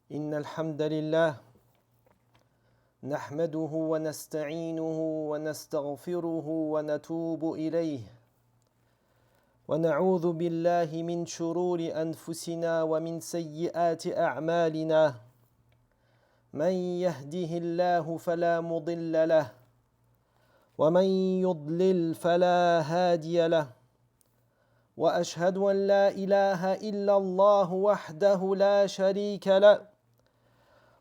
إن الحمد لله نحمده ونستعينه ونستغفره ونتوب إليه ونعوذ بالله من شرور أنفسنا ومن سيئات أعمالنا من يهده الله فلا مضل له ومن يضلل فلا هادي له وأشهد أن لا إله إلا الله وحده لا شريك له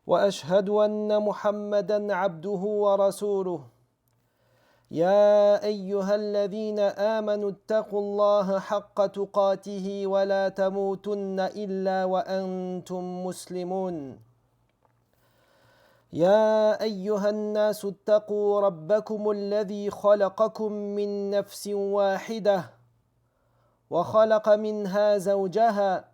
وأشهد أن محمدًا عبده ورسوله يا أيها الذين آمنوا اتقوا الله حق تقاته ولا تموتن إلا وأنتم مسلمون يا أيها الناس اتقوا ربكم الذي خلقكم من نفس واحدة وخلق منها زوجها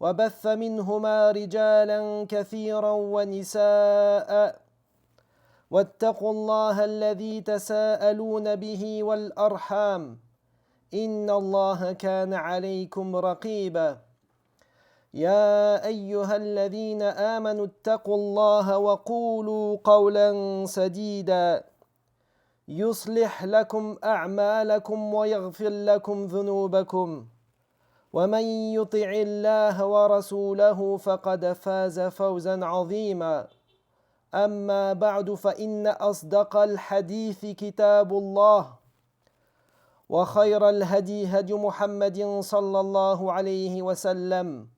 وبث منهما رجالا كثيرا ونساء واتقوا الله الذي تساءلون به والأرحام إن الله كان عليكم رقيبا يا أيها الذين آمنوا اتقوا الله وقولوا قولا سديدا يصلح لكم أعمالكم ويغفر لكم ذنوبكم ومن يطع الله ورسوله فقد فاز فوزا عظيما أما بعد فإن أصدق الحديث كتاب الله وخير الهدي هدي محمد صلى الله عليه وسلم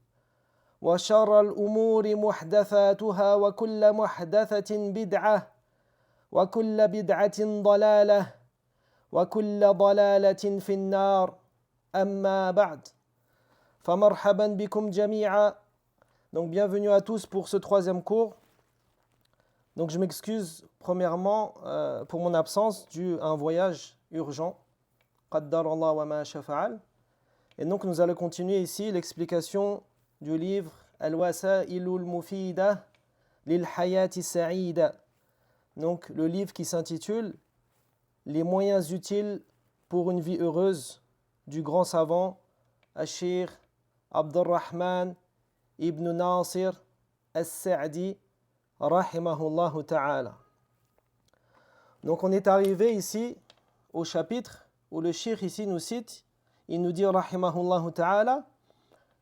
وشر الأمور محدثاتها وكل محدثة بدعة وكل بدعة ضلالة وكل ضلالة في النار أما بعد فمرحبا بكم جميعا. Donc bienvenue à tous pour ce troisième cours. Donc je m'excuse premièrement pour mon absence dû à un voyage urgent. Qaddar Allah wa ma shafa'al. Et donc nous allons continuer ici l'explication du livre Al-Wasa'ilul Mufida lil Hayati Sa'ida. Donc le livre qui s'intitule Les moyens utiles pour une vie heureuse du grand savant Al-Sheikh Abdurrahman ibn Nasir As-Sa'di rahimahullah ta'ala. Donc on est arrivé ici au chapitre où le cheikh ici nous cite, il nous dit rahimahullah ta'ala,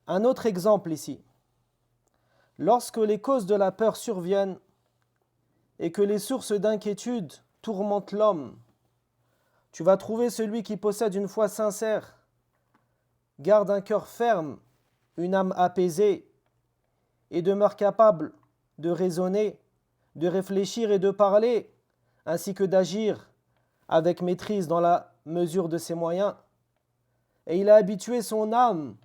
un autre exemple ici. Lorsque les causes de la peur surviennent et que les sources d'inquiétude tourmentent l'homme, tu vas trouver celui qui possède une foi sincère, garde un cœur ferme, une âme apaisée et demeure capable de raisonner, de réfléchir et de parler, ainsi que d'agir avec maîtrise dans la mesure de ses moyens. Et il a habitué son âme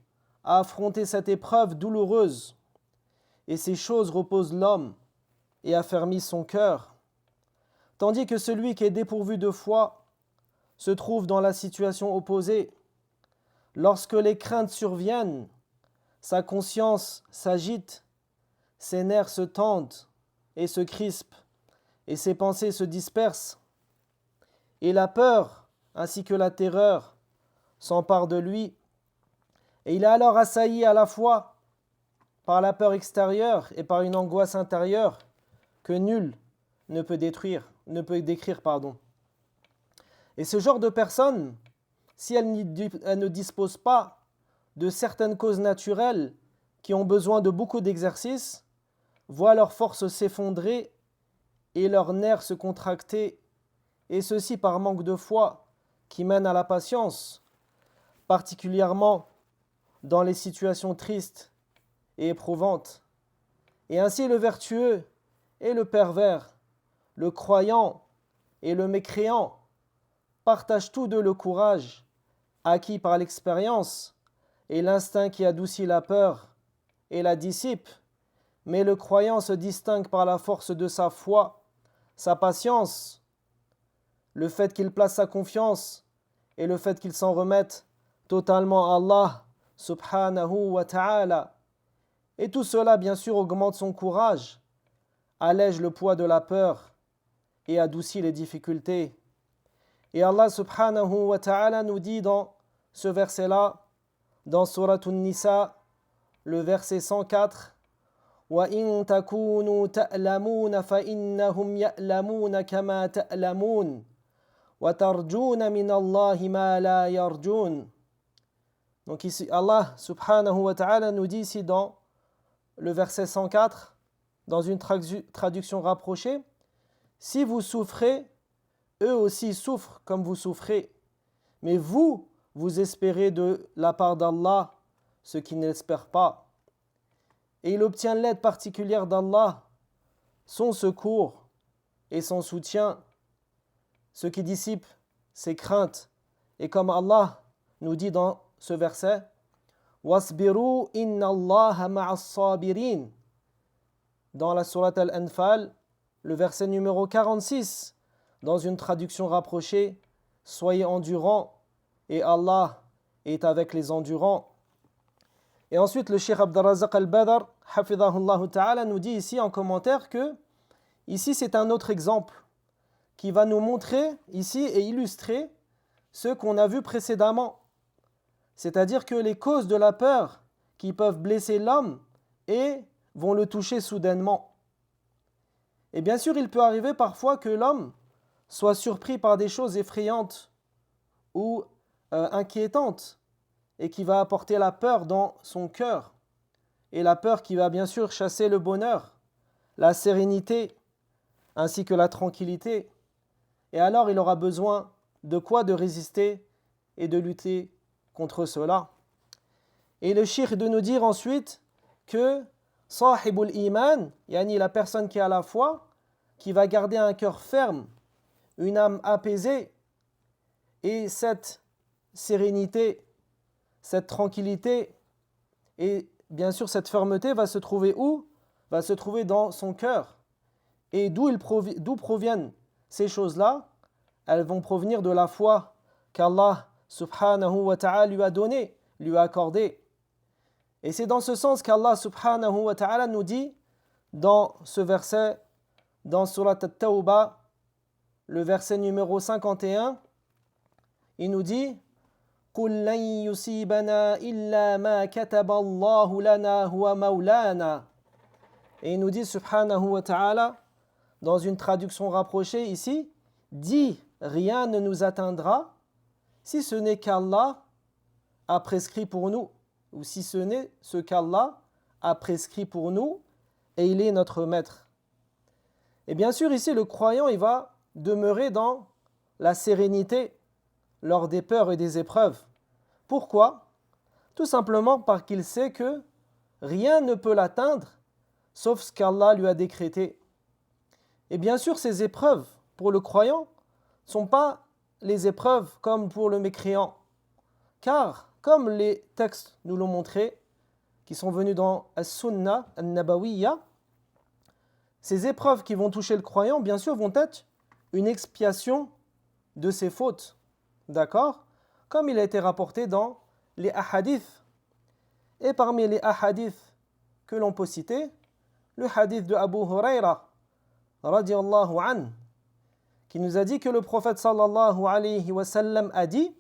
à affronter cette épreuve douloureuse. Et ces choses reposent l'homme et affermissent son cœur. Tandis que celui qui est dépourvu de foi se trouve dans la situation opposée. Lorsque les craintes surviennent, sa conscience s'agite, ses nerfs se tendent et se crispent, et ses pensées se dispersent. Et la peur, ainsi que la terreur, s'emparent de lui, et il est alors assailli à la fois par la peur extérieure et par une angoisse intérieure que nul ne peut décrire. Et ce genre de personnes, si elles ne disposent pas de certaines causes naturelles qui ont besoin de beaucoup d'exercice, voient leurs forces s'effondrer et leurs nerfs se contracter, et ceci par manque de foi qui mène à la patience, particulièrement dans les situations tristes et éprouvantes. Et ainsi le vertueux et le pervers, le croyant et le mécréant partagent tous deux le courage acquis par l'expérience et l'instinct qui adoucit la peur et la dissipe, mais le croyant se distingue par la force de sa foi, sa patience, le fait qu'il place sa confiance et le fait qu'il s'en remette totalement à Allah subhanahu wa ta'ala. Et tout cela bien sûr augmente son courage, allège le poids de la peur et adoucit les difficultés. Et Allah subhanahu wa ta'ala nous dit dans ce verset-là, dans Surat An-Nisa, le verset 104, وإن تكونوا تألمون فإنهم يألمون كما تألمون وترجون من الله ما لا يرجون. Donc ici, Allah subhanahu wa ta'ala nous dit ici dans le verset 104, dans une traduction rapprochée, si vous souffrez, eux aussi souffrent comme vous souffrez, mais vous, vous espérez de la part d'Allah ce qui n'espèrent pas. Et il obtient l'aide particulière d'Allah, son secours et son soutien, ce qui dissipe ses craintes. Et comme Allah nous dit dans ce verset, Wasbiru inna Allah ma'as sabirin. Dans la sourate Al-Anfal, le verset numéro 46, dans une traduction rapprochée, soyez endurants et Allah est avec les endurants. Et ensuite, le Cheikh Abdurrazzaq al-Badr, hafidhahullah ta'ala, nous dit ici en commentaire que ici c'est un autre exemple qui va nous montrer ici et illustrer ce qu'on a vu précédemment. C'est-à-dire que les causes de la peur qui peuvent blesser l'homme et vont le toucher soudainement. Et bien sûr, il peut arriver parfois que l'homme soit surpris par des choses effrayantes ou inquiétantes et qui va apporter la peur dans son cœur. Et la peur qui va bien sûr chasser le bonheur, la sérénité ainsi que la tranquillité. Et alors il aura besoin de quoi? De résister et de lutter contre cela. Et le cheikh de nous dire ensuite que sahibul iman, yani la personne qui a la foi, qui va garder un cœur ferme, une âme apaisée, et cette sérénité, cette tranquillité et bien sûr cette fermeté va se trouver où? Va se trouver dans son cœur. Et d'où proviennent ces choses-là? Elles vont provenir de la foi qu'Allah subhanahu wa ta'ala lui a donnée, lui a accordée. Et c'est dans ce sens qu'Allah subhanahu wa ta'ala nous dit dans ce verset, dans Surat At-Tawbah, le verset numéro 51, il nous dit قُلْ لَنْ يُصِيبَنَا إِلَّا مَا كَتَبَ اللَّهُ لَنَا هُوَ مَوْلَانَا. Et il nous dit subhanahu wa ta'ala, dans une traduction rapprochée ici, dit rien ne nous atteindra si ce n'est qu'Allah a prescrit pour nous, ou si ce n'est ce qu'Allah a prescrit pour nous, et il est notre maître. Et bien sûr ici le croyant il va demeurer dans la sérénité lors des peurs et des épreuves. Pourquoi? Tout simplement parce qu'il sait que rien ne peut l'atteindre sauf ce qu'Allah lui a décrété. Et bien sûr ces épreuves pour le croyant ne sont pas les épreuves comme pour le mécréant, car comme les textes nous l'ont montré, qui sont venus dans As-Sunnah An-Nabawiyya, ces épreuves qui vont toucher le croyant, bien sûr, vont être une expiation de ses fautes. D'accord? Comme il a été rapporté dans les ahadiths. Et parmi les ahadiths que l'on peut citer, le hadith de Abu Huraira, radiyallahu anhu, qui nous a dit que le prophète sallallahu alayhi wa sallam a dit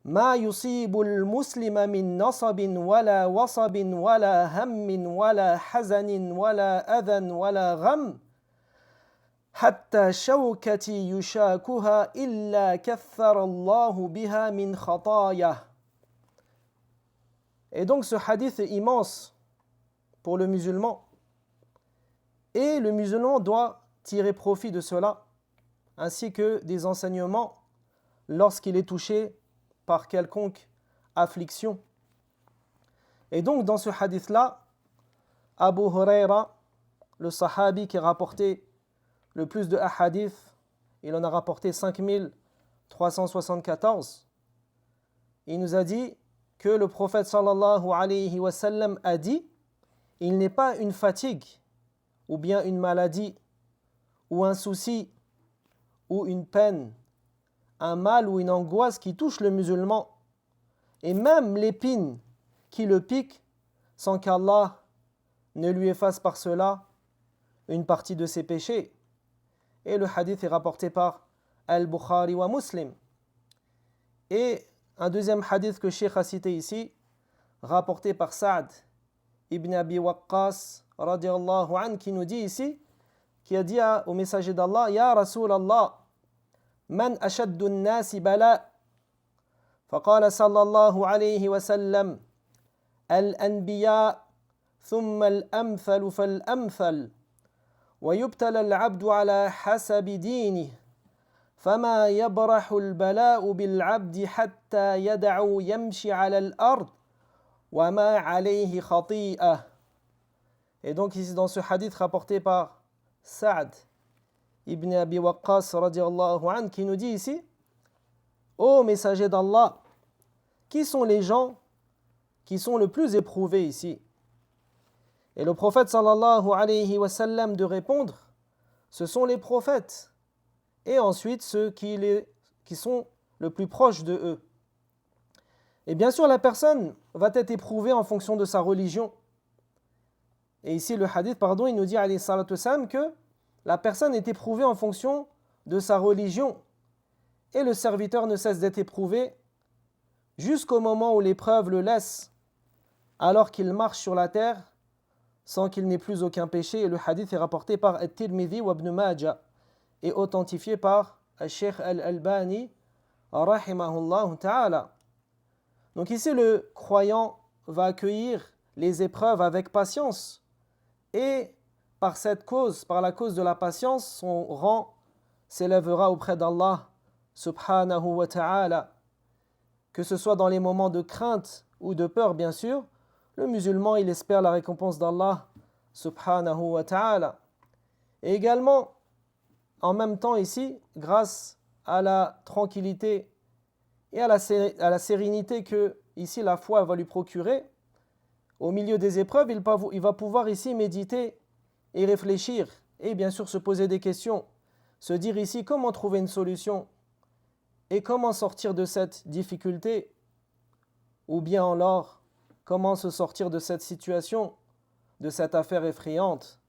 ما يصيب المسلم من نصب ولا وصب ولا هم ولا حزن ولا أذى ولا غم حتى شوكة يشاكها إلا كثر الله بها من خطاياه. Et donc ce hadith est immense pour le musulman. Et le musulman doit tirer profit de cela, ainsi que des enseignements lorsqu'il est touché par quelconque affliction. Et donc dans ce hadith-là, Abu Huraira, le sahabi qui a rapporté le plus de hadiths, il en a rapporté 5374, il nous a dit que le prophète sallallahu alayhi wa sallam a dit il n'est pas une fatigue ou bien une maladie ou un souci ou une peine, un mal ou une angoisse qui touche le musulman, et même l'épine qui le pique, sans qu'Allah ne lui efface par cela une partie de ses péchés. Et le hadith est rapporté par Al-Bukhari wa Muslim. Et un deuxième hadith que Cheikh a cité ici, rapporté par Sa'd ibn Abi Waqqas, radiallahu anhu, qui nous dit ici, qui a dit au messager d'Allah, Ya Rasulallah, man ashaddu an-nasi bala. فقال صلى الله عليه وسلم الأنبياء ثم الأمثل فالأمثل ويبتلى العبد على حسب دينه فما يبرح البلاء بالعبد حتى يدع يمشي على الأرض وما عليه خطيئة. Et donc ici dans ce hadith rapporté par Sa'd ibn Abi Waqqas radiallahu anhu, qui nous dit ici, ô messager d'Allah, qui sont les gens qui sont le plus éprouvés ici? Et le prophète sallallahu alayhi wa sallam de répondre, ce sont les prophètes, et ensuite ceux qui sont le plus proches de eux. Et bien sûr, la personne va être éprouvée en fonction de sa religion. Et ici, le hadith, il nous dit alayhi salatu wassalam, que la personne est éprouvée en fonction de sa religion. Et le serviteur ne cesse d'être éprouvé jusqu'au moment où l'épreuve le laisse, alors qu'il marche sur la terre sans qu'il n'ait plus aucun péché. Et le hadith est rapporté par At-Tirmidhi wa Ibn Majah et authentifié par Al-Sheikh Al-Albani rahimahullah ta'ala. Donc ici, le croyant va accueillir les épreuves avec patience, et par la cause de la patience, son rang s'élèvera auprès d'Allah subhanahu wa ta'ala. Que ce soit dans les moments de crainte ou de peur, bien sûr, le musulman, il espère la récompense d'Allah subhanahu wa ta'ala. Et également, en même temps ici, grâce à la tranquillité et à la sérénité que ici la foi va lui procurer, au milieu des épreuves, il va pouvoir ici méditer et réfléchir, et bien sûr se poser des questions, se dire ici comment trouver une solution, et comment sortir de cette difficulté, ou bien alors comment se sortir de cette situation, de cette affaire effrayante.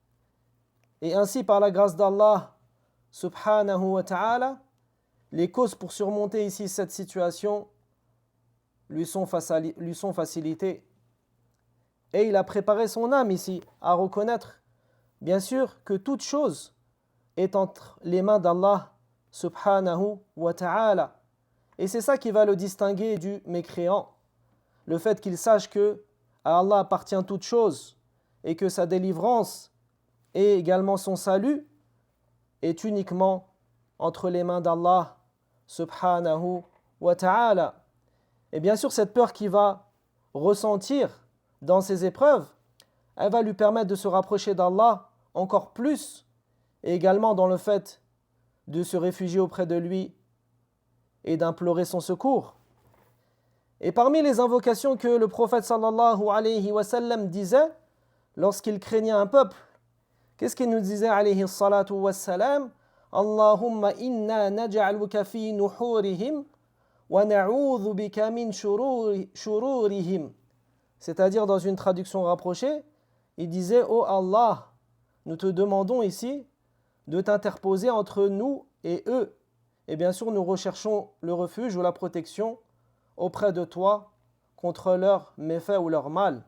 Et ainsi, par la grâce d'Allah subhanahu wa ta'ala, les causes pour surmonter ici cette situation lui sont facilitées. Et il a préparé son âme ici à reconnaître, bien sûr, que toute chose est entre les mains d'Allah subhanahu wa ta'ala. Et c'est ça qui va le distinguer du mécréant. Le fait qu'il sache que à Allah appartient toute chose et que sa délivrance et également son salut est uniquement entre les mains d'Allah subhanahu wa ta'ala. Et bien sûr, cette peur qu'il va ressentir dans ces épreuves, elle va lui permettre de se rapprocher d'Allah encore plus, et également dans le fait de se réfugier auprès de lui et d'implorer son secours. Et parmi les invocations que le prophète sallallahu alayhi wa sallam disait lorsqu'il craignait un peuple, qu'est-ce qu'il nous disait alayhi salatu wa salam? Allahumma inna naj'aluka fi nuhurihim wa na'udhu bika min shururihim. C'est-à-dire, dans une traduction rapprochée, il disait, ô Allah, nous te demandons ici de t'interposer entre nous et eux. Et bien sûr, nous recherchons le refuge ou la protection auprès de toi contre leurs méfaits ou leur mal.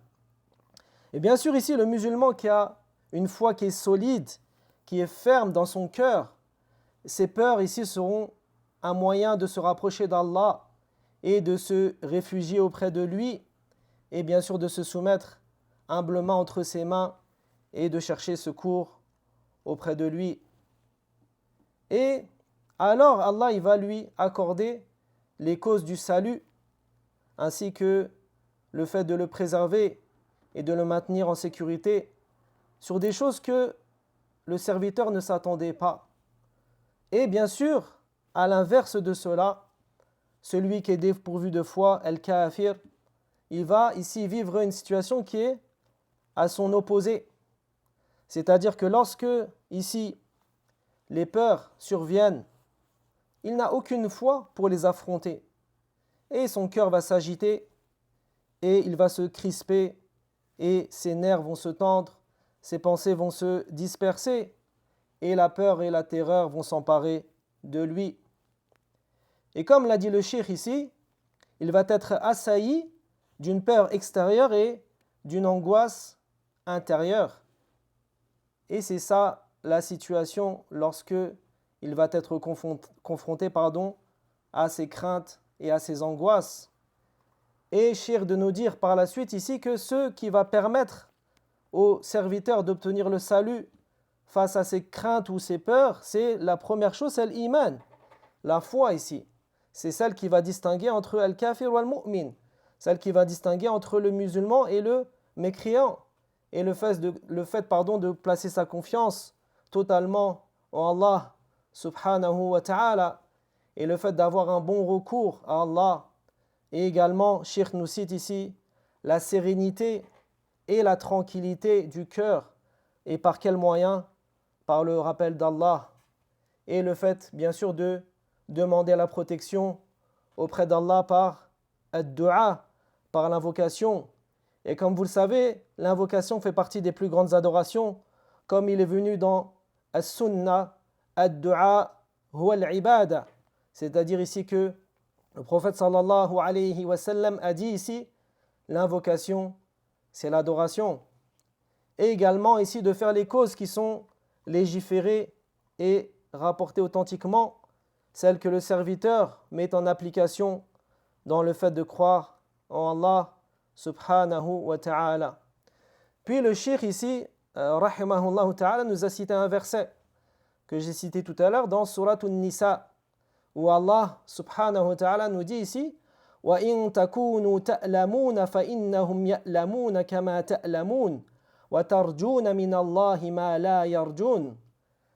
Et bien sûr, ici, le musulman qui a une foi qui est solide, qui est ferme dans son cœur, ses peurs ici seront un moyen de se rapprocher d'Allah et de se réfugier auprès de lui, et bien sûr de se soumettre humblement entre ses mains et de chercher secours auprès de lui. Et alors Allah il va lui accorder les causes du salut, ainsi que le fait de le préserver et de le maintenir en sécurité sur des choses que le serviteur ne s'attendait pas. Et bien sûr, à l'inverse de cela, celui qui est dépourvu de foi, el-kafir, il va ici vivre une situation qui est à son opposé. C'est-à-dire que lorsque, ici, les peurs surviennent, il n'a aucune foi pour les affronter. Et son cœur va s'agiter, et il va se crisper, et ses nerfs vont se tendre, ses pensées vont se disperser, et la peur et la terreur vont s'emparer de lui. Et comme l'a dit le cheikh ici, il va être assailli d'une peur extérieure et d'une angoisse intérieure. Et c'est ça la situation lorsque il va être confronté à ses craintes et à ses angoisses. Et Cheikh de nous dire par la suite ici que ce qui va permettre aux serviteurs d'obtenir le salut face à ses craintes ou ses peurs, c'est la première chose, c'est l'iman, la foi ici. C'est celle qui va distinguer entre al-kafir ou al-mu'min, celle qui va distinguer entre le musulman et le mécréant. Et le fait de placer sa confiance totalement en Allah subhanahu wa ta'ala, et le fait d'avoir un bon recours à Allah. Et également, Cheikh nous cite ici la sérénité et la tranquillité du cœur. Et par quel moyen? Par le rappel d'Allah. Et le fait, bien sûr, de demander la protection auprès d'Allah par ad-du'a, par l'invocation. Et comme vous le savez, l'invocation fait partie des plus grandes adorations, comme il est venu dans as-sunnah, ad-du'a huwa al-ibada. C'est-à-dire ici que le prophète sallallahu alayhi wa sallam a dit ici, l'invocation, c'est l'adoration. Et également ici de faire les causes qui sont légiférées et rapportées authentiquement, celles que le serviteur met en application dans le fait de croire en Allah subhanahu wa ta'ala. Puis le cheikh ici, rahimahullah ta'ala, nous a cité un verset que j'ai cité tout à l'heure dans Surat An-Nisa, où Allah subhanahu wa ta'ala nous dit ici وَإِن تَكُونُوا تَأْلَمُونَ فَإِنَّهُمْ يَأْلَمُونَ كَمَا تَأْلَمُونَ وَتَرْجُونَ مِنَ اللَّهِ مَا لَا يَرْجُونَ.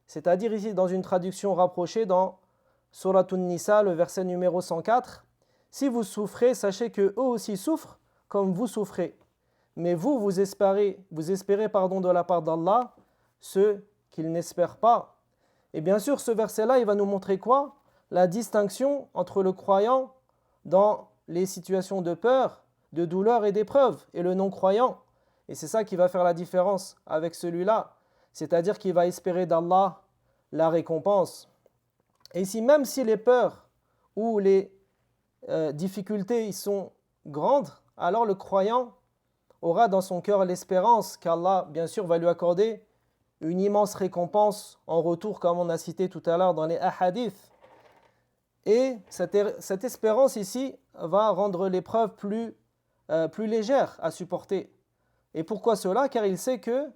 C'est-à-dire ici dans une traduction rapprochée dans Surat An-Nisa, le verset numéro 104, si vous souffrez, sachez que eux aussi souffrent comme vous souffrez. Mais vous espérez de la part d'Allah ce qu'ils n'espèrent pas. Et bien sûr, ce verset-là, il va nous montrer quoi? La distinction entre le croyant dans les situations de peur, de douleur et d'épreuve, et le non-croyant. Et c'est ça qui va faire la différence avec celui-là. C'est-à-dire qu'il va espérer d'Allah la récompense. Et ici, même si les peurs ou les difficultés ils sont grandes, alors le croyant aura dans son cœur l'espérance qu'Allah, bien sûr, va lui accorder une immense récompense en retour, comme on a cité tout à l'heure dans les hadiths. Et cette espérance ici va rendre l'épreuve plus légère à supporter. Et pourquoi cela? Car il sait que,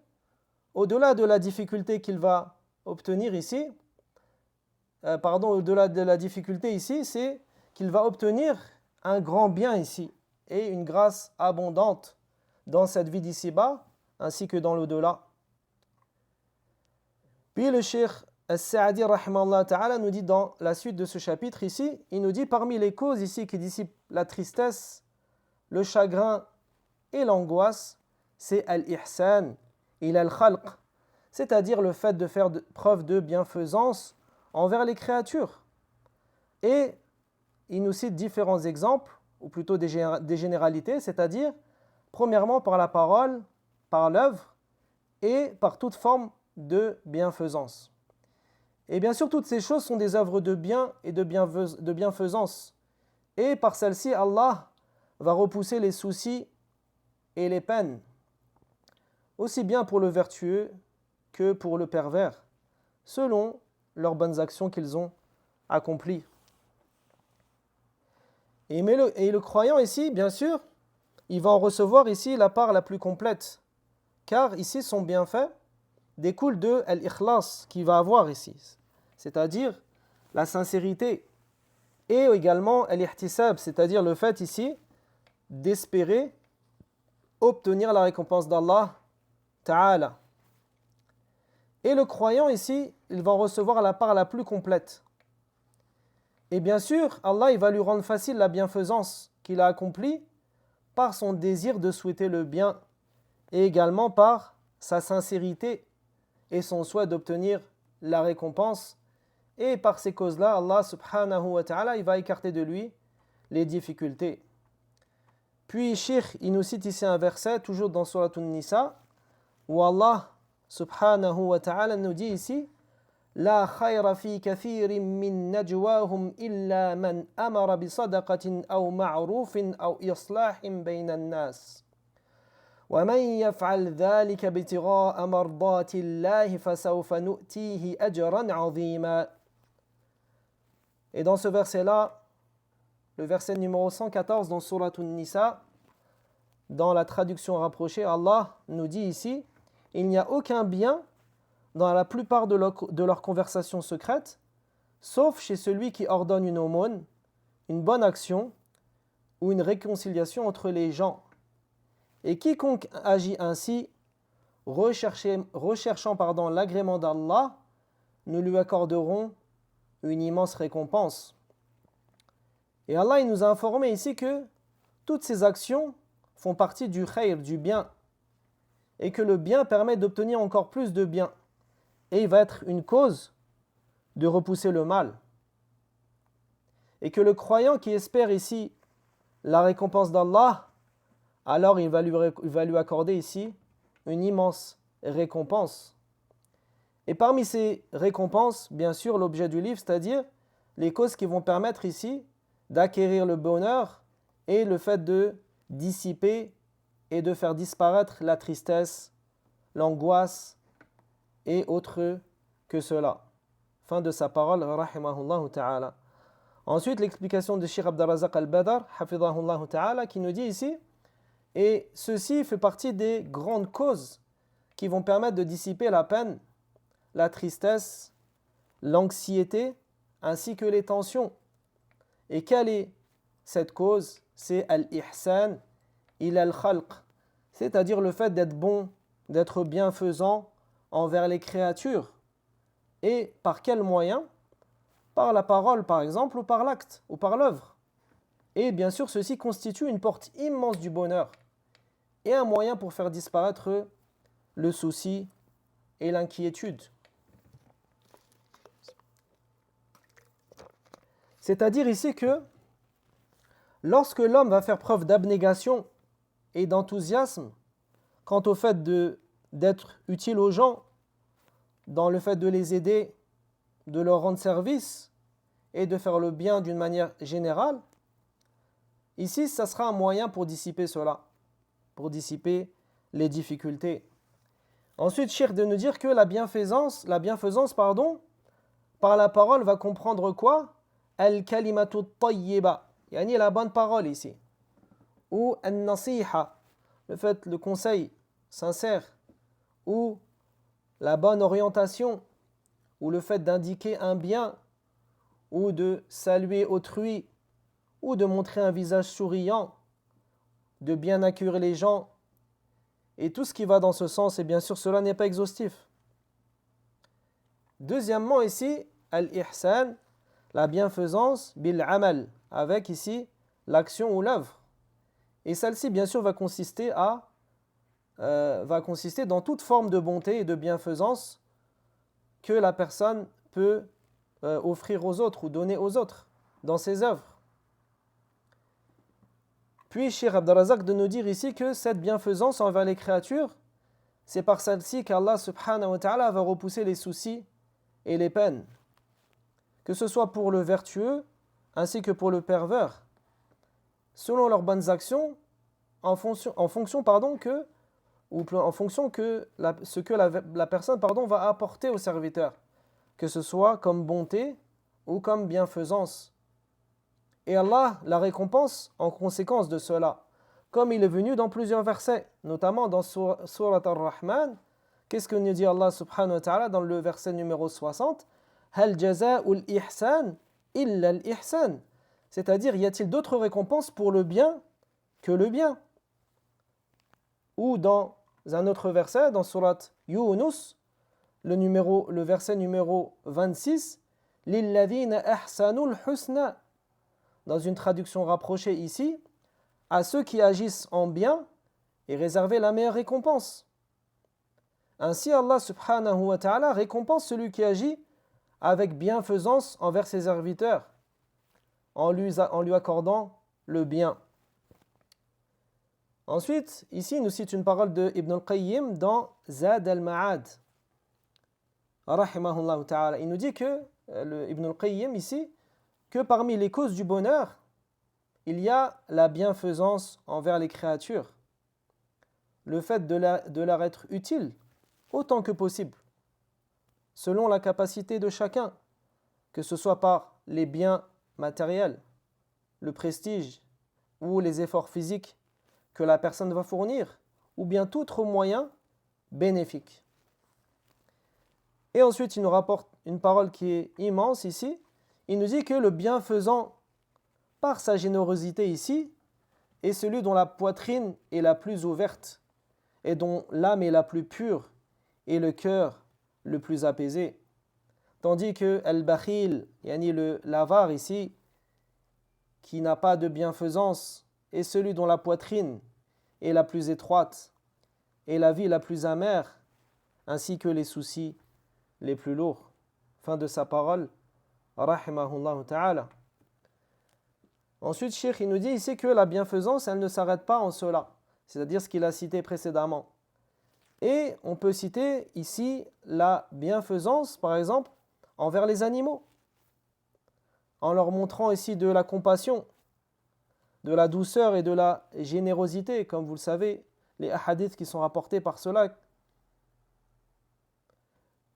au-delà de la difficulté qu'il va obtenir ici, au-delà de la difficulté ici, c'est qu'il va obtenir un grand bien ici et une grâce abondante dans cette vie d'ici-bas ainsi que dans l'au-delà. Puis le cheikh As-Sa'di rahimahullah ta'ala nous dit dans la suite de ce chapitre ici, il nous dit parmi les causes ici qui dissipent la tristesse, le chagrin et l'angoisse, c'est al-ihsan ila al-khalq, c'est-à-dire le fait de faire preuve de bienfaisance envers les créatures. Et il nous cite différents exemples, ou plutôt des généralités, c'est-à-dire, premièrement par la parole, par l'œuvre et par toute forme de bienfaisance. Et bien sûr, toutes ces choses sont des œuvres de bien et de bienfaisance. Et par celles-ci, Allah va repousser les soucis et les peines, aussi bien pour le vertueux que pour le pervers, selon leurs bonnes actions qu'ils ont accomplies. Et le croyant ici, bien sûr, il va en recevoir ici la part la plus complète, car ici son bienfait découle de l'ikhlas qu'il va avoir ici, c'est-à-dire la sincérité, et également l'ihtisab, c'est-à-dire le fait ici d'espérer obtenir la récompense d'Allah Ta'ala. Et le croyant ici, il va en recevoir la part la plus complète. Et bien sûr, Allah il va lui rendre facile la bienfaisance qu'il a accomplie par son désir de souhaiter le bien et également par sa sincérité et son souhait d'obtenir la récompense. Et par ces causes-là, Allah subhanahu wa ta'ala, il va écarter de lui les difficultés. Puis, Cheikh, il nous cite ici un verset, toujours dans Surat An-Nisa, où Allah subhanahu wa ta'ala nous dit ici لا خير في كثير من نجواهم إلا من أمر بصدقة أو معروف أو إصلاح بين الناس ومن يفعل ذلك ابتغاء مرضات الله فسوف نؤتيه أجرا عظيما. Et dans ce verset-là, le verset numéro 114 dans Surat An-Nisa, dans la traduction rapprochée, Allah nous dit ici, il n'y a aucun bien dans la plupart de leurs conversations secrètes, sauf chez celui qui ordonne une aumône, une bonne action ou une réconciliation entre les gens. Et quiconque agit ainsi, recherchant l'agrément d'Allah, nous lui accorderons une immense récompense. Et Allah il nous a informé ici que toutes ces actions font partie du khayr, du bien, et que le bien permet d'obtenir encore plus de bien, et il va être une cause de repousser le mal. Et que le croyant qui espère ici la récompense d'Allah, alors il va lui accorder ici une immense récompense. Et parmi ces récompenses, bien sûr, l'objet du livre, c'est-à-dire les causes qui vont permettre ici d'acquérir le bonheur et le fait de dissiper et de faire disparaître la tristesse, l'angoisse et autre que cela. Fin de sa parole, rahimahullah ta'ala. Ensuite, l'explication de Cheikh Abdurrazzaq al-Badr, hafidhahullah ta'ala, qui nous dit ici, et ceci fait partie des grandes causes qui vont permettre de dissiper la peine, la tristesse, l'anxiété, ainsi que les tensions. Et quelle est cette cause? C'est al-ihsan ila al-khalq, c'est-à-dire le fait d'être bon, d'être bienfaisant envers les créatures. Et par quel moyen? Par la parole, par exemple, ou par l'acte, ou par l'œuvre. Et bien sûr, ceci constitue une porte immense du bonheur et un moyen pour faire disparaître le souci et l'inquiétude. C'est-à-dire ici que lorsque l'homme va faire preuve d'abnégation et d'enthousiasme quant au fait d'être utile aux gens, dans le fait de les aider, de leur rendre service et de faire le bien d'une manière générale, ici, ça sera un moyen pour dissiper cela, pour dissiper les difficultés. Ensuite, Cheikh de nous dire que la bienfaisance, par la parole va comprendre quoi? Al-kalimatu tayyiba, yani la bonne parole ici. Ou an-nasiha, le conseil sincère. Ou la bonne orientation. Ou le fait d'indiquer un bien. Ou de saluer autrui. Ou de montrer un visage souriant. De bien accueillir les gens. Et tout ce qui va dans ce sens, et bien sûr cela n'est pas exhaustif. Deuxièmement ici, al-ihsan, la bienfaisance, bil-amal, avec ici l'action ou l'œuvre. Et celle-ci bien sûr va consister dans toute forme de bonté et de bienfaisance que la personne peut offrir aux autres ou donner aux autres dans ses œuvres. Puis Cheikh Abdurrazzaq de nous dire ici que cette bienfaisance envers les créatures, c'est par celle-ci qu'Allah subhanahu wa ta'ala va repousser les soucis et les peines, que ce soit pour le vertueux ainsi que pour le pervers, selon leurs bonnes actions, en fonction que ce que la personne va apporter au serviteur, que ce soit comme bonté ou comme bienfaisance. Et Allah la récompense en conséquence de cela, comme il est venu dans plusieurs versets, notamment dans Surat Ar-Rahman. Qu'est-ce que nous dit Allah subhanahu wa ta'ala dans le verset numéro 60? Hal jaza'ul ihsan illa al-ihsan. C'est-à-dire, y a-t-il d'autres récompenses pour le bien que le bien? Ou dans un autre verset, dans Surat Yunus, le verset numéro 26, Lilladhina ahsanul husna. Dans une traduction rapprochée ici, à ceux qui agissent en bien est réservée la meilleure récompense. Ainsi, Allah subhanahu wa ta'ala récompense celui qui agit avec bienfaisance envers ses serviteurs, en lui accordant le bien. Ensuite, ici, il nous cite une parole de Ibn al-Qayyim dans Zad al-Ma'ad. Rahimahullah ta'ala. Il nous dit que, Ibn al-Qayyim ici, que parmi les causes du bonheur, il y a la bienfaisance envers les créatures. le fait de leur être utile autant que possible, selon la capacité de chacun, que ce soit par les biens matériels, le prestige ou les efforts physiques que la personne va fournir, ou bien tout autre moyen bénéfique. Et ensuite, il nous rapporte une parole qui est immense ici. Il nous dit que le bienfaisant, par sa générosité ici, est celui dont la poitrine est la plus ouverte et dont l'âme est la plus pure et le cœur le plus apaisé. Tandis que al-bakhil, yani l'avare ici, qui n'a pas de bienfaisance, est celui dont la poitrine est la plus étroite et la vie la plus amère, ainsi que les soucis les plus lourds. Fin de sa parole, rahimahullah ta'ala. Ensuite, Cheikh, il nous dit ici que la bienfaisance, elle ne s'arrête pas en cela, c'est-à-dire ce qu'il a cité précédemment. Et on peut citer ici la bienfaisance, par exemple, envers les animaux, en leur montrant ici de la compassion, de la douceur et de la générosité, comme vous le savez, les hadiths qui sont rapportés par cela.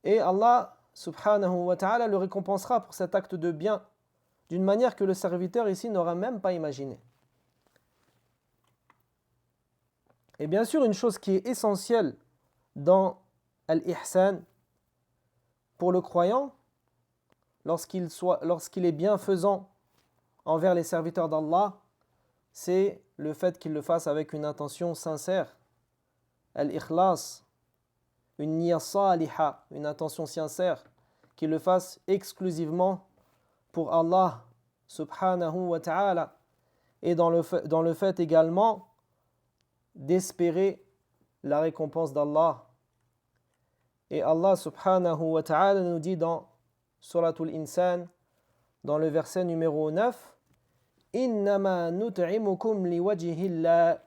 Et Allah, subhanahu wa ta'ala, le récompensera pour cet acte de bien, d'une manière que le serviteur ici n'aura même pas imaginé. Et bien sûr, une chose qui est essentielle dans al-ihsan pour le croyant, lorsqu'il est bienfaisant envers les serviteurs d'Allah, c'est le fait qu'il le fasse avec une intention sincère, al-ikhlas, une niyya saliha, une intention sincère, qu'il le fasse exclusivement pour Allah subhanahu wa ta'ala, et dans le fait également d'espérer la récompense d'Allah. Et Allah subhanahu wa ta'ala nous dit dans Suratul Insan, dans le verset numéro 9, Innama nut'imukum liwajhillah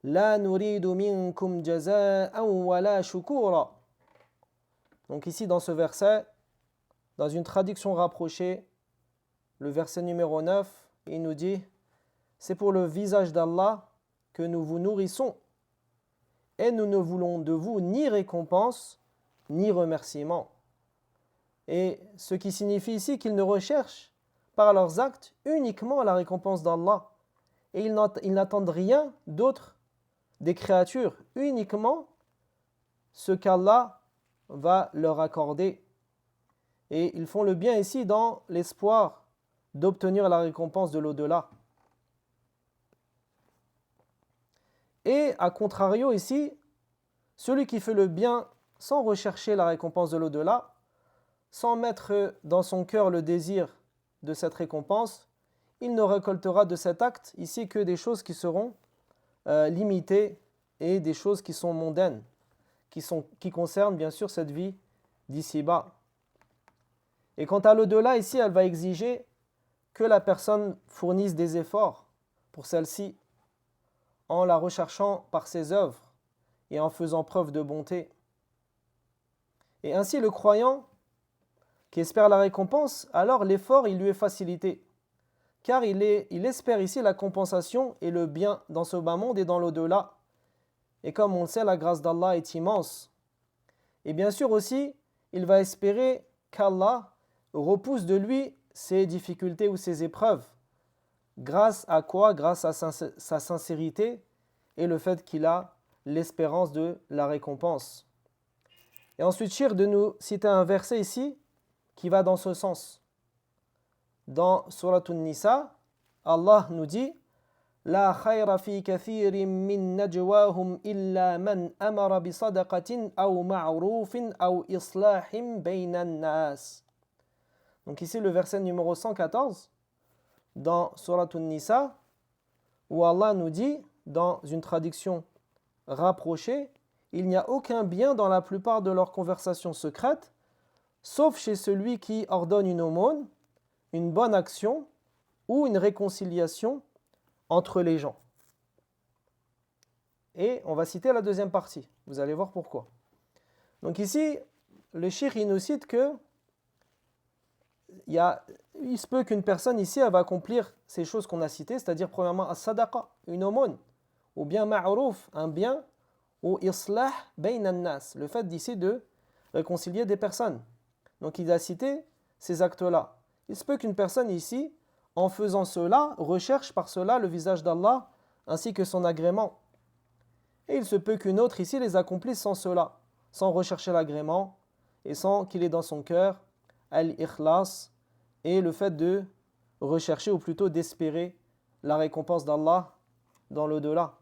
la nuridu minkum jaza'an wa la shukura. Donc ici dans ce verset, dans une traduction rapprochée, le verset numéro 9, il nous dit, c'est pour le visage d'Allah que nous vous nourrissons et nous ne voulons de vous ni récompense ni remerciement. Et ce qui signifie ici qu'ils ne recherchent par leurs actes uniquement la récompense d'Allah. Et ils n'attendent rien d'autre des créatures, uniquement ce qu'Allah va leur accorder. Et ils font le bien ici dans l'espoir d'obtenir la récompense de l'au-delà. Et à contrario ici, celui qui fait le bien sans rechercher la récompense de l'au-delà, sans mettre dans son cœur le désir de cette récompense, il ne récoltera de cet acte ici que des choses qui seront limitées et des choses qui sont mondaines, qui concernent bien sûr cette vie d'ici-bas. Et quant à l'au-delà, ici, elle va exiger que la personne fournisse des efforts pour celle-ci, en la recherchant par ses œuvres et en faisant preuve de bonté. Et ainsi, le croyant qui espère la récompense, alors l'effort, il lui est facilité, car il espère ici la compensation et le bien dans ce bas monde et dans l'au-delà. Et comme on le sait, la grâce d'Allah est immense. Et bien sûr aussi, il va espérer qu'Allah repousse de lui ses difficultés ou ses épreuves. Grâce à quoi? Grâce à sa sincérité et le fait qu'il a l'espérance de la récompense. Et ensuite, Cheikh de nous citer un verset ici qui va dans ce sens. Dans Surat An-Nisa, Allah nous dit La khayra fi kathirin min najwahum illa man amara bi sadaqatin aw ma'rufin aw islahin bayna an-nas. Donc ici le verset numéro 114 dans Surat An-Nisa, où Allah nous dit, dans une traduction rapprochée, il n'y a aucun bien dans la plupart de leurs conversations secrètes, sauf chez celui qui ordonne une aumône, une bonne action ou une réconciliation entre les gens. Et on va citer la deuxième partie, vous allez voir pourquoi. Donc ici, le cheikh il nous cite que il se peut qu'une personne ici elle va accomplir ces choses qu'on a citées, c'est-à-dire premièrement as-sadaqa, une aumône, ou bien ma'rouf, un bien, ou islah bayna an-nas, le fait d'ici de réconcilier des personnes. Donc il a cité ces actes-là. Il se peut qu'une personne ici, en faisant cela, recherche par cela le visage d'Allah ainsi que son agrément. Et il se peut qu'une autre ici les accomplisse sans cela, sans rechercher l'agrément et sans qu'il ait dans son cœur al-ikhlas et le fait de rechercher ou plutôt d'espérer la récompense d'Allah dans l'au-delà.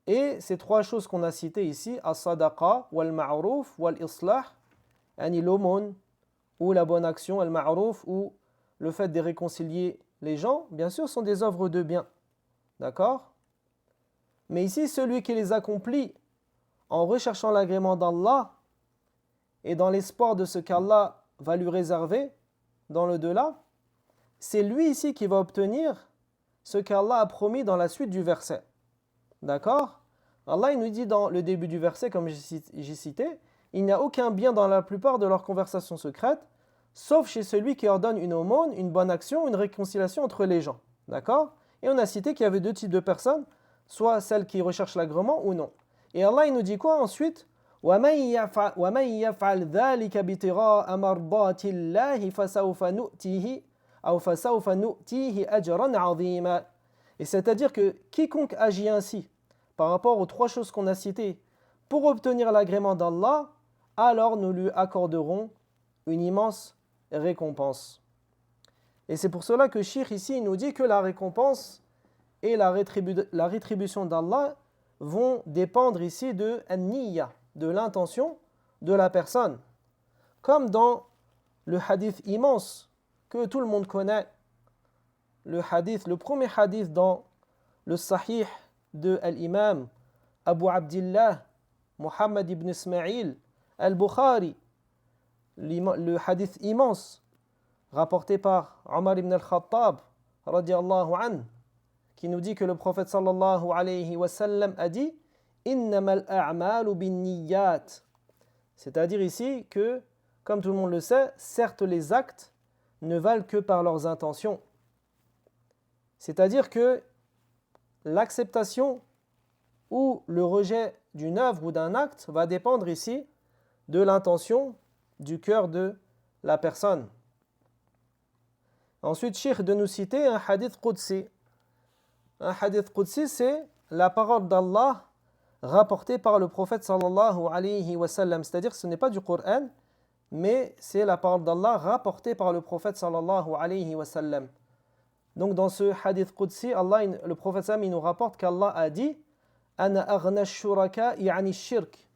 Et ces trois choses qu'on a citées ici, as-sadaqa, wal-ma'ruf, wal-islah, l'aumône ou la bonne action, al-ma'ruf, ou le fait de réconcilier les gens, bien sûr, sont des œuvres de bien. D'accord? Mais ici, celui qui les accomplit en recherchant l'agrément d'Allah et dans l'espoir de ce qu'Allah va lui réserver dans l'au-delà, c'est lui ici qui va obtenir ce qu'Allah a promis dans la suite du verset. D'accord? Allah il nous dit dans le début du verset, comme j'ai cité, il n'y a aucun bien dans la plupart de leurs conversations secrètes, sauf chez celui qui ordonne une aumône, une bonne action, une réconciliation entre les gens. D'accord? Et on a cité qu'il y avait deux types de personnes, soit celles qui recherchent l'agrément ou non. Et Allah il nous dit quoi ensuite? وَمَنْ يَفْعَلْ ذَلِكَ بِتِغَاءَ مَرْضَاتِ اللَّهِ فَسَوْفَ نُؤْتِيهِ أَجْرًا عَظِيمًا. Et c'est-à-dire que quiconque agit ainsi par rapport aux trois choses qu'on a citées pour obtenir l'agrément d'Allah, alors nous lui accorderons une immense récompense. Et c'est pour cela que Cheikh ici nous dit que la récompense et la rétribution d'Allah vont dépendre ici de an-niyya, de l'intention de la personne. Comme dans le hadith immense que tout le monde connaît, le premier hadith dans le Sahih de l'imam Abu Abdillah Muhammad ibn Ismail al-Bukhari, le hadith immense rapporté par Omar ibn al-Khattab radiallahu anhu, qui nous dit que le prophète sallallahu alayhi wa sallam a dit innamal a'malu bin niyyat, c'est-à-dire ici que, comme tout le monde le sait, certes les actes ne valent que par leurs intentions. C'est-à-dire que l'acceptation ou le rejet d'une œuvre ou d'un acte va dépendre ici de l'intention du cœur de la personne. Ensuite, Cheikh de nous citer un hadith qudsi. Un hadith qudsi, c'est la parole d'Allah rapportée par le prophète sallallahu alayhi wa sallam. C'est-à-dire que ce n'est pas du Coran, mais c'est la parole d'Allah rapportée par le prophète sallallahu alayhi wa sallam. Donc dans ce hadith qudsi, le prophète sallam, il nous rapporte qu'Allah a dit Ana aghna ash-shuraka'i 'ani ash-shirk.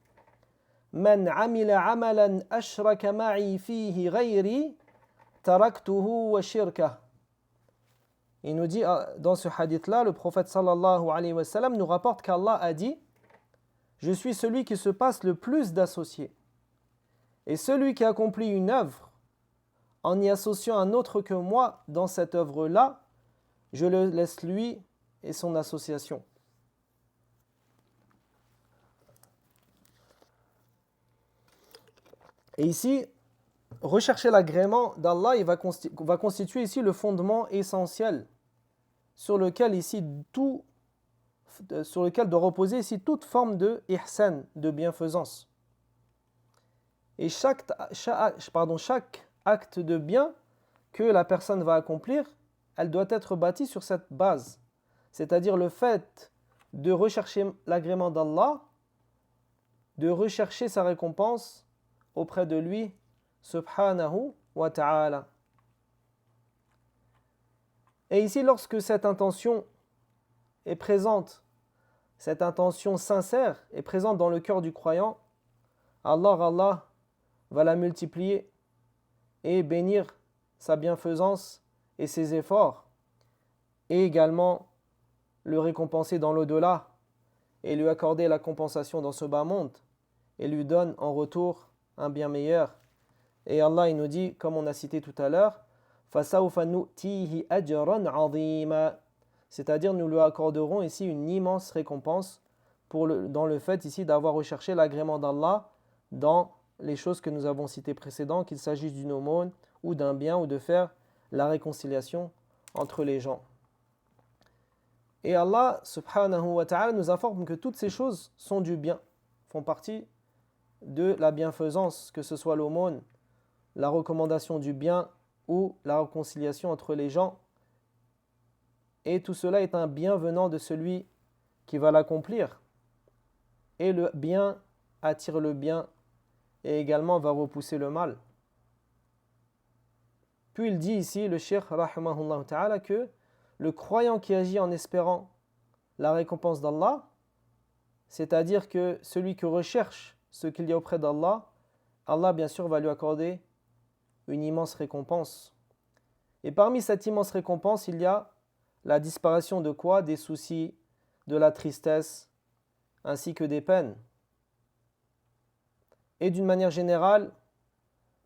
Man 'amila 'amalan ashraka ma'i fihi ghayri taraktuhu wa shirkah. Il nous dit dans ce hadith-là, le prophète sallallahu alayhi wa sallam nous rapporte qu'Allah a dit Je suis celui qui se passe le plus d'associés. Et celui qui accomplit une œuvre en y associant un autre que moi dans cette œuvre-là, je le laisse lui et son association. Et ici, rechercher l'agrément d'Allah, il va constituer ici le fondement essentiel sur lequel doit reposer ici toute forme de ihsan, de bienfaisance. Et chaque acte de bien que la personne va accomplir, elle doit être bâtie sur cette base. C'est-à-dire le fait de rechercher l'agrément d'Allah, de rechercher sa récompense auprès de lui, subhanahu wa ta'ala. Et ici, lorsque cette intention est présente, cette intention sincère est présente dans le cœur du croyant, Allah va la multiplier et bénir sa bienfaisance et ses efforts, et également le récompenser dans l'au-delà et lui accorder la compensation dans ce bas monde et lui donne en retour un bien meilleur. Et Allah il nous dit, comme on a cité tout à l'heure, فَسَوْفَ نُؤْتِيهِ أَجْرًا عَظِيمًا, c'est-à-dire nous lui accorderons ici une immense récompense dans le fait ici d'avoir recherché l'agrément d'Allah dans les choses que nous avons citées précédemment, qu'il s'agisse d'une aumône ou d'un bien ou de faire la réconciliation entre les gens. Et Allah subhanahu wa ta'ala nous informe que toutes ces choses sont du bien, font partie de la bienfaisance, que ce soit l'aumône, la recommandation du bien ou la réconciliation entre les gens. Et tout cela est un bien venant de celui qui va l'accomplir. Et le bien attire le bien et également va repousser le mal. Puis il dit ici, le cheikh rahimahullah ta'ala, que le croyant qui agit en espérant la récompense d'Allah, c'est-à-dire que celui qui recherche ce qu'il y a auprès d'Allah, Allah bien sûr va lui accorder une immense récompense. Et parmi cette immense récompense, il y a la disparition de quoi? Des soucis, de la tristesse, ainsi que des peines. Et d'une manière générale,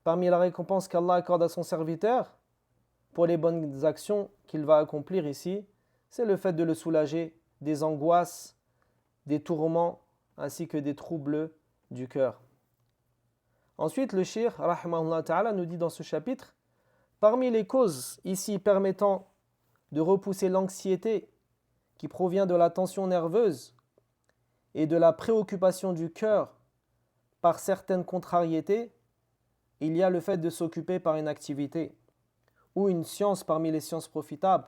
parmi la récompense qu'Allah accorde à son serviteur, pour les bonnes actions qu'il va accomplir ici, c'est le fait de le soulager des angoisses, des tourments, ainsi que des troubles du cœur. Ensuite, le cheikh, rahimahullah ta'ala, nous dit dans ce chapitre, parmi les causes ici permettant de repousser l'anxiété qui provient de la tension nerveuse et de la préoccupation du cœur par certaines contrariétés, il y a le fait de s'occuper par une activité ou une science parmi les sciences profitables.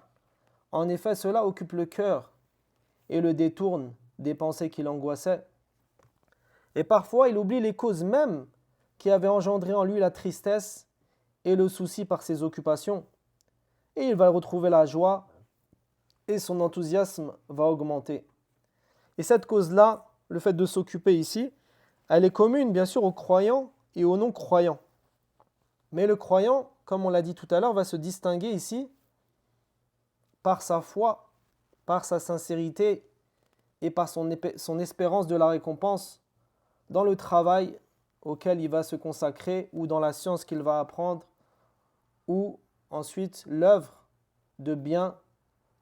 En effet, cela occupe le cœur et le détourne des pensées qui l'angoissaient. Et parfois, il oublie les causes mêmes qui avaient engendré en lui la tristesse et le souci par ses occupations. Et il va retrouver la joie et son enthousiasme va augmenter. Et cette cause-là, le fait de s'occuper ici, elle est commune bien sûr aux croyants et aux non-croyants. Mais le croyant, comme on l'a dit tout à l'heure, va se distinguer ici par sa foi, par sa sincérité et par son espérance de la récompense dans le travail auquel il va se consacrer ou dans la science qu'il va apprendre ou ensuite l'œuvre de bien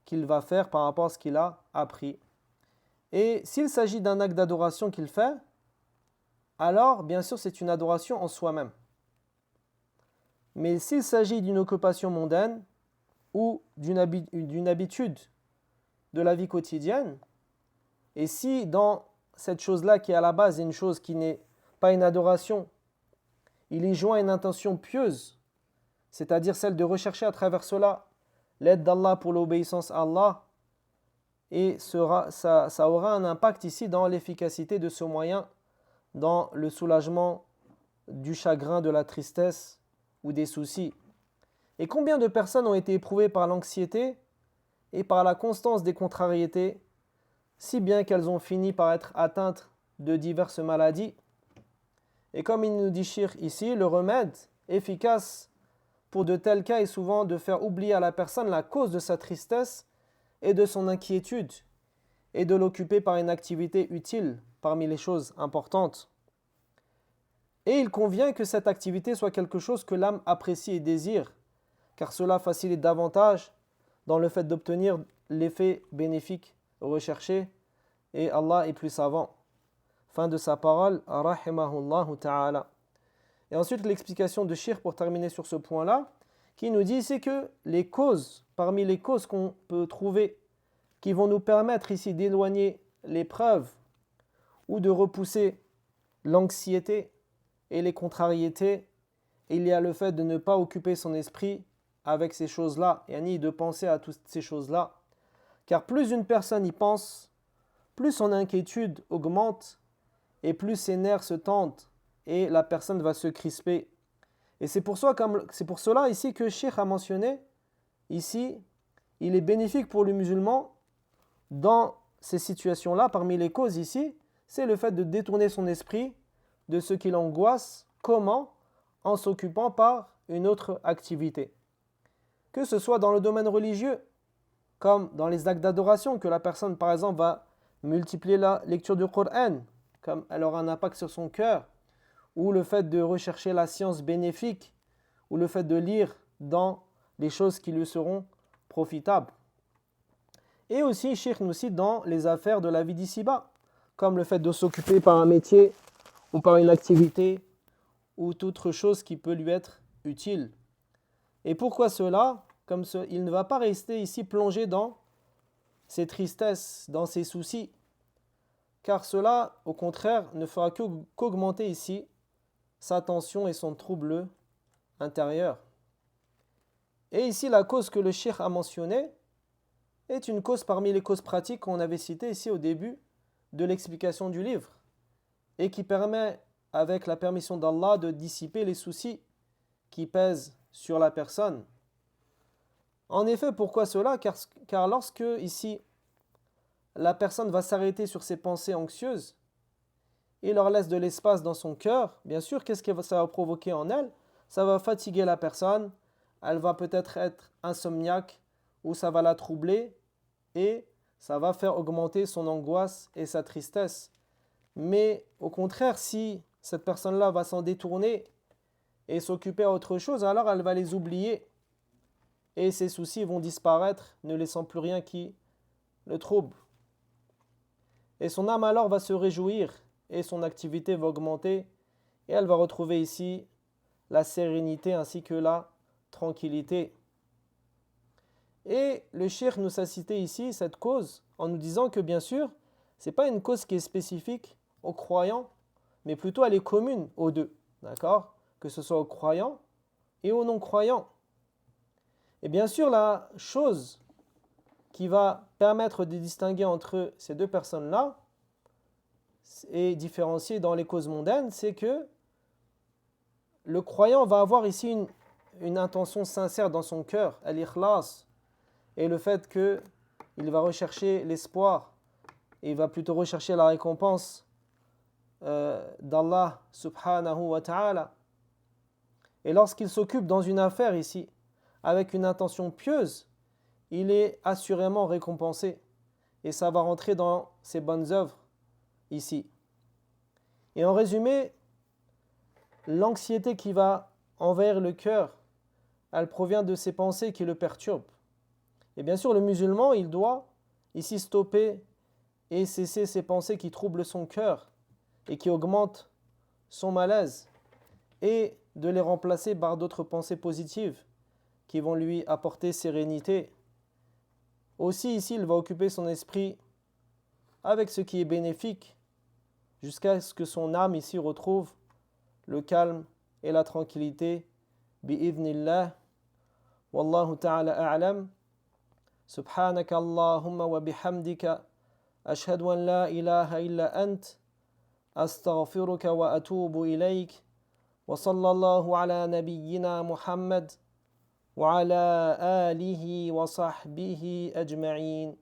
qu'il va faire par rapport à ce qu'il a appris. Et s'il s'agit d'un acte d'adoration qu'il fait, alors bien sûr c'est une adoration en soi-même. Mais s'il s'agit d'une occupation mondaine ou d'une habitude de la vie quotidienne, et si dans cette chose-là qui est à la base est une chose qui n'est pas une adoration, il y joint une intention pieuse, c'est-à-dire celle de rechercher à travers cela l'aide d'Allah pour l'obéissance à Allah, et ça aura un impact ici dans l'efficacité de ce moyen, dans le soulagement du chagrin, de la tristesse ou des soucis. Et combien de personnes ont été éprouvées par l'anxiété et par la constance des contrariétés, si bien qu'elles ont fini par être atteintes de diverses maladies. Et comme il nous dit Cheikh ici, le remède efficace pour de tels cas est souvent de faire oublier à la personne la cause de sa tristesse et de son inquiétude et de l'occuper par une activité utile parmi les choses importantes. Et il convient que cette activité soit quelque chose que l'âme apprécie et désire, car cela facilite davantage dans le fait d'obtenir l'effet bénéfique recherché, et Allah est plus savant. Fin de sa parole, rahimahullahu ta'ala. Et ensuite l'explication de Cheikh pour terminer sur ce point-là, qui nous dit ici que les causes, parmi les causes qu'on peut trouver, qui vont nous permettre ici d'éloigner l'épreuve ou de repousser l'anxiété et les contrariétés, il y a le fait de ne pas occuper son esprit avec ces choses-là, et ni de penser à toutes ces choses-là. Car plus une personne y pense, plus son inquiétude augmente et plus ses nerfs se tendent et la personne va se crisper. Et c'est pour cela ici que Cheikh a mentionné, ici, il est bénéfique pour le musulman dans ces situations-là, parmi les causes ici, c'est le fait de détourner son esprit de ce qui l'angoisse. Comment? En s'occupant par une autre activité. Que ce soit dans le domaine religieux, comme dans les actes d'adoration, que la personne par exemple va multiplier la lecture du Coran, comme elle aura un impact sur son cœur, ou le fait de rechercher la science bénéfique, ou le fait de lire dans les choses qui lui seront profitables. Et aussi, Cheikh nous cite dans les affaires de la vie d'ici-bas, comme le fait de s'occuper par un métier, ou par une activité, ou toute autre chose qui peut lui être utile. Et pourquoi cela? Il ne va pas rester ici plongé dans ses tristesses, dans ses soucis, car cela, au contraire, ne fera qu'augmenter ici sa tension et son trouble intérieur. Et ici, la cause que le cheikh a mentionnée est une cause parmi les causes pratiques qu'on avait citées ici au début de l'explication du livre et qui permet, avec la permission d'Allah, de dissiper les soucis qui pèsent sur la personne. En effet, pourquoi cela? Car lorsque, ici, la personne va s'arrêter sur ses pensées anxieuses et leur laisse de l'espace dans son cœur, bien sûr, qu'est-ce que ça va provoquer en elle? Ça va fatiguer la personne, elle va peut-être être insomniaque ou ça va la troubler et ça va faire augmenter son angoisse et sa tristesse. Mais au contraire, si cette personne-là va s'en détourner et s'occuper à autre chose, alors elle va les oublier et ses soucis vont disparaître, ne laissant plus rien qui le trouble. Et son âme alors va se réjouir et son activité va augmenter et elle va retrouver ici la sérénité ainsi que la tranquillité. Et le cheikh nous a cité ici cette cause en nous disant que bien sûr, ce n'est pas une cause qui est spécifique aux croyants, mais plutôt elle est commune aux deux, d'accord? Que ce soit aux croyants et aux non-croyants. Et bien sûr, la chose qui va permettre de distinguer entre ces deux personnes-là et différencier dans les causes mondaines, c'est que le croyant va avoir ici une intention sincère dans son cœur, al-ikhlas, et le fait qu'il va rechercher l'espoir, et il va plutôt rechercher la récompense d'Allah subhanahu wa ta'ala. Et lorsqu'il s'occupe dans une affaire ici, avec une intention pieuse, il est assurément récompensé, et ça va rentrer dans ses bonnes œuvres ici. Et en résumé, l'anxiété qui va envahir le cœur, elle provient de ces pensées qui le perturbent. Et bien sûr, le musulman, il doit ici stopper et cesser ces pensées qui troublent son cœur et qui augmentent son malaise et de les remplacer par d'autres pensées positives qui vont lui apporter sérénité. Aussi ici, il va occuper son esprit avec ce qui est bénéfique jusqu'à ce que son âme ici retrouve le calme et la tranquillité. Bi'idhnillah. Wallahu ta'ala a'lam. Subhanaka Allahumma wa bihamdika. Ashhadu an la ilaha illa ant. Astaghfiruka wa atubu ilayk. Wa sallallahu ala nabiyyina Muhammad. Wa ala alihi wa sahbihi ajma'in.